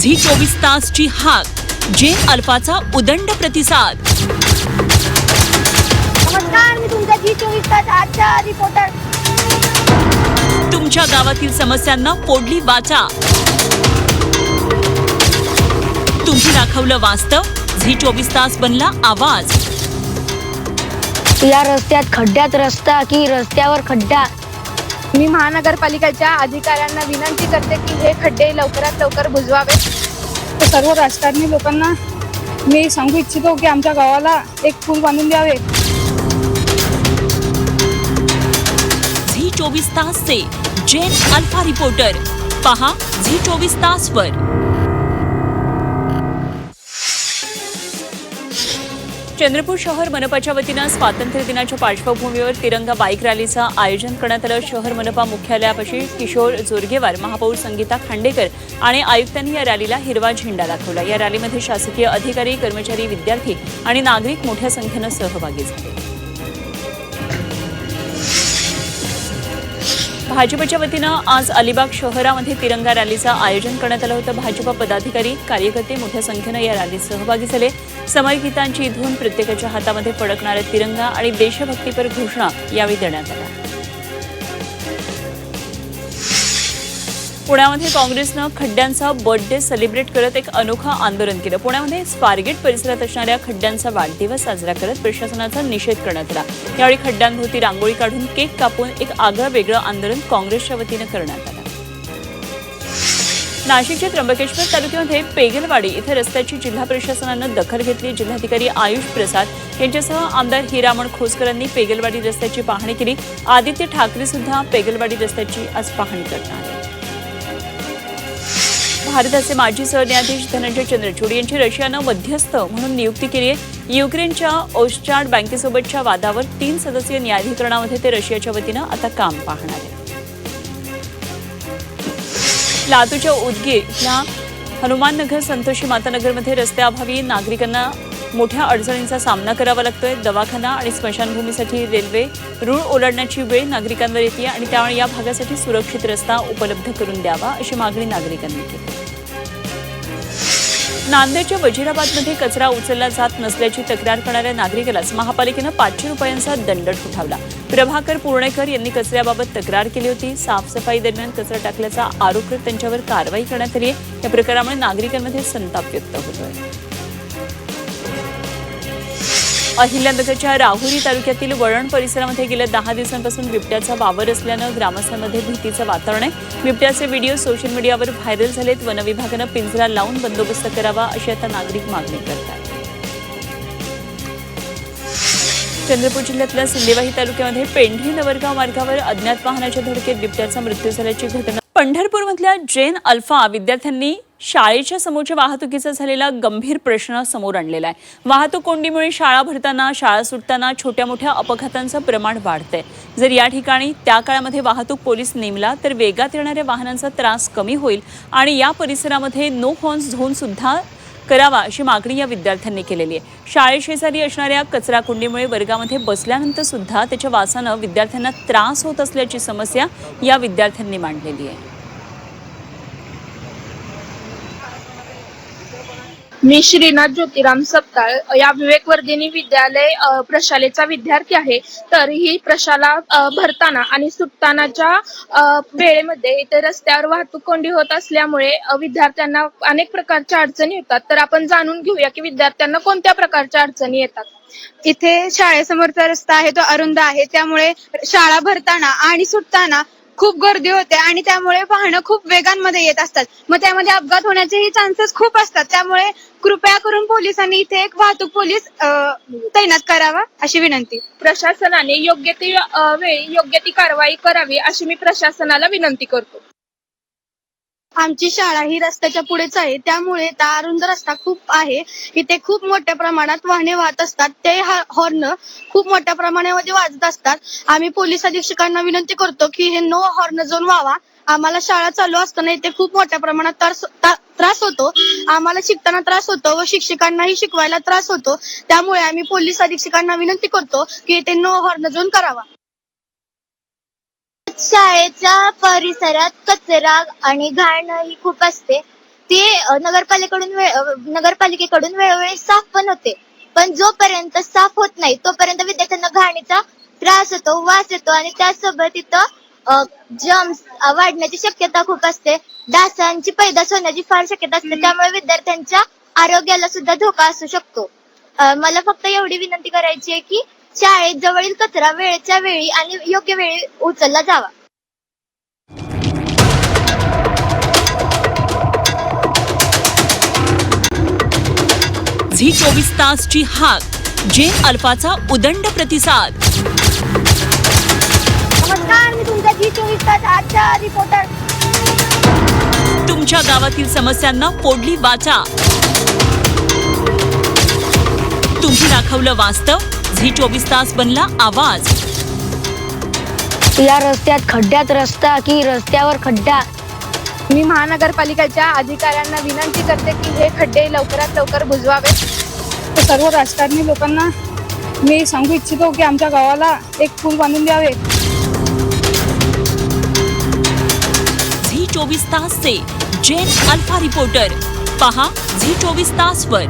Zee 24 तासची हाक, जेन अल्फाचा उदंड प्रतिसाद. नमस्कार, मी तुमचा झी 24 तास आजचा रिपोर्टर. तुमच्या गावातील समस्यांना फोडली वाचा. तुम्ही दाखवलं वास्तव, झी 24 तास बनला आवाज. या रस्त्यात खड्ड्यात रस्ता की रस्त्यावर खड्डा. मी महानगरपालिकेच्या अधिकाऱ्यांना विनंती करते की हे खड्डे लवकरात लवकर बुजवावे. सर्व राजकारणी लोकांना मी सांगू इच्छितो की आमच्या गावाला एक पूल बांधून द्यावे. झी 24 तासचे जेन अल्फा रिपोर्टर पहा झी 24 तासवर. चंद्रपूर शहर मनपाच्या वतीनं स्वातंत्र्य दिनाच्या पार्श्वभूमीवर तिरंगा बाईक रॅलीचं आयोजन करण्यात आलं. शहर मनपा मुख्यालयापाशी किशोर जोरगेवार, महापौर संगीता खांडेकर आणि आयुक्तांनी या रॅलीला हिरवा झेंडा दाखवला. या रॅलीमध्ये शासकीय अधिकारी, कर्मचारी, विद्यार्थी आणि नागरिक मोठ्या संख्येनं सहभागी झाले. भाजपच्या वतीनं आज अलिबाग शहरामध्ये तिरंगा रॅलीचं आयोजन करण्यात आलं होतं. भाजप पदाधिकारी, कार्यकर्ते मोठ्या संख्येनं या रॅलीत सहभागी झाले. समरगीतांची धून, प्रत्येकाच्या हातामध्ये फडकणारा तिरंगा आणि देशभक्तीपर घोषणा यावेळी देण्यात आल्या. पुण्यामध्ये काँग्रेसनं खड्ड्यांचा बर्थडे सेलिब्रेट करत एक अनोखं आंदोलन केलं. पुण्यामध्ये स्वारगेट परिसरात असणाऱ्या खड्ड्यांचा वाढदिवस साजरा करत प्रशासनाचा निषेध करण्यात आला. यावेळी खड्ड्यांभोवती रांगोळी काढून केक कापून एक आगळं वेगळं आंदोलन काँग्रेसच्या वतीनं करण्यात आलं. नाशिकच्या त्र्यंबकेश्वर तालुक्यामध्ये पेगलवाडी इथं रस्त्याची जिल्हा प्रशासनानं दखल घेतली. जिल्हाधिकारी आयुष प्रसाद यांच्यासह आमदार हिरामण खोसकरांनी पेगलवाडी रस्त्याची पाहणी केली. आदित्य ठाकरे सुद्धा पेगलवाडी रस्त्याची आज पाहणी करणार आहेत. भारताचे माजी सरन्यायाधीश धनंजय चंद्रचूड यांची रशियानं मध्यस्थ म्हणून नियुक्ती केली आहे. युक्रेनच्या ओस्टार्ड बँकेसोबतच्या वादावर 3 सदस्यीय न्यायाधिकरणामध्ये ते रशियाच्या वतीनं आता काम पाहणार आहे. लातूरच्या उदगीर इथल्या हनुमाननगर, संतोषी मातानगरमध्ये रस्त्याअभावी नागरिकांना मोठ्या अडचणींचा सामना करावा लागतोय. दवाखाना आणि स्मशानभूमीसाठी रेल्वे रूळ ओलांडण्याची वेळ नागरिकांवर येते आणि त्यामुळे या भागासाठी सुरक्षित रस्ता उपलब्ध करून द्यावा अशी मागणी नागरिकांनी केली. नांदेडच्या वजिराबादमध्ये कचरा उचलला जात नसल्याची तक्रार करणाऱ्या नागरिकालाच महापालिकेनं 500 रुपयांचा दंड ठोठावला. प्रभाकर पुर्णेकर यांनी कचऱ्याबाबत तक्रार केली होती. साफसफाई दरम्यान कचरा टाकल्याचा आरोप करत त्यांच्यावर कारवाई करण्यात आली आहे. या प्रकारामुळे नागरिकांमध्ये संताप व्यक्त होतोय. अहिल्यानगरच्या राहुरी तालुक्यातील वळण परिसरामध्ये गेल्या 10 दिवसांपासून बिबट्याचा वावर असल्यानं ग्रामस्थांमध्ये भीतीचं वातावरण आहे. बिबट्याचे व्हिडिओ सोशल मीडियावर व्हायरल झालेत. वनविभागानं पिंजरा लावून बंदोबस्त करावा अशी आता नागरिक मागणी करतात. चंद्रपूर जिल्ह्यातल्या सिंदेवाही तालुक्यामध्ये पेंढी नवरगाव मार्गावर अज्ञात वाहनाच्या धडकेत बिबट्याचा मृत्यू झाल्याची घटना. पंढरपूरमधल्या जेन अल्फा विद्यार्थ्यांनी शाळेच्या समोरच्या वाहतुकीचा झालेला गंभीर प्रश्न समोर आणलेला आहे. वाहतूक कोंडीमुळे शाळा भरताना, शाळा सुटताना छोट्या मोठ्या अपघातांचं प्रमाण वाढतंय. जर या ठिकाणी त्या काळामध्ये वाहतूक पोलीस नेमला तर वेगात येणाऱ्या वाहनांचा त्रास कमी होईल आणि या परिसरामध्ये नो हॉर्न्स झोन सुद्धा करावा अशी मागणी या विद्यार्थ्यांनी केलेली आहे. शाळेशेजारी असणाऱ्या कचरा कुंडीमुळे वर्गामध्ये बसल्यानंतर सुद्धा त्याच्या वासानं विद्यार्थ्यांना त्रास होत असल्याची समस्या या विद्यार्थ्यांनी मांडलेली आहे. मी श्रीनाथ ज्योतिराम सपकाळ या विवेकवर्धिनी विद्यालय प्रशालेचा विद्यार्थी आहे. तर ही प्रशाला भरताना आणि सुटतानाच्या वेळेमध्ये इथे रस्त्यावर वाहतूक कोंडी होत असल्यामुळे विद्यार्थ्यांना अनेक प्रकारच्या अडचणी येतात. तर आपण जाणून घेऊया की विद्यार्थ्यांना कोणत्या प्रकारच्या अडचणी येतात. इथे शाळेसमोरचा रस्ता आहे तो अरुंद आहे, त्यामुळे शाळा भरताना आणि सुटताना खूप गर्दी होते आणि त्यामुळे वाहनं खूप वेगांमध्ये येत असतात. मग त्यामध्ये अपघात होण्याचेही चान्सेस खूप असतात. त्यामुळे कृपया करून पोलिसांनी इथे एक वाहतूक पोलीस तैनात करावा अशी विनंती. प्रशासनाने योग्य ती वेळी योग्य ती कारवाई करावी अशी मी प्रशासनाला विनंती करतो. आमची शाळा ही रस्त्याच्या पुढेच आहे, त्यामुळे अरुंद रस्ता खूप आहे. इथे खूप मोठ्या प्रमाणात वाहने वाहत असतात. ते हॉर्न खूप मोठ्या प्रमाणामध्ये वाजत असतात. आम्ही पोलीस अधीक्षकांना विनंती करतो की हे नो हॉर्न झोन व्हावा. आम्हाला शाळा चालू असताना इथे खूप मोठ्या प्रमाणात त्रास होतो. आम्हाला शिकताना त्रास होतो व शिक्षकांनाही शिकवायला त्रास होतो. त्यामुळे आम्ही पोलीस अधीक्षकांना विनंती करतो की इथे नो हॉर्न झोन करावा. शाळेच्या परिसरात कचरा आणि घाण ही खूप असते. ते नगरपालिकेकडून वेळोवेळी साफ पण होते, पण जोपर्यंत साफ होत नाही तोपर्यंत विद्यार्थ्यांना घाणीचा त्रास होतो, वास येतो आणि त्यासोबत तिथं जर्म्स वाढण्याची शक्यता खूप असते. डासांची पैदास होण्याची फार शक्यता असते, त्यामुळे विद्यार्थ्यांच्या आरोग्याला सुद्धा धोका असू शकतो. मला फक्त एवढी विनंती करायची आहे की शाळेत जवळील कचरा वेळेच्या वेळी आणि योग्य वेळी उचलला जावा. झी 24 तासची हाक, जेन अल्फाचा उदंड प्रतिसाद. नमस्कार, मी तुमचा G24 तास आजचा रिपोर्टर. तुमच्या गावातील समस्यांना फोडली वाचा. तुम्ही दाखवलं वास्तव, झी 24 तास बनला आवाज. या रस्त्यात खड्ड्यात रस्ता की रस्त्यावर खड्डा. मी महानगरपालिकेच्या अधिकाऱ्यांना विनंती करते की हे खड्डे लवकरात लवकर बुजवावे. सर्व राजकारणी लोकांना मी सांगू इच्छितो की आमच्या गावाला एक पूल बांधून द्यावे. झी 24 तासचे जेन अल्फा रिपोर्टर पहा झी 24 तासवर.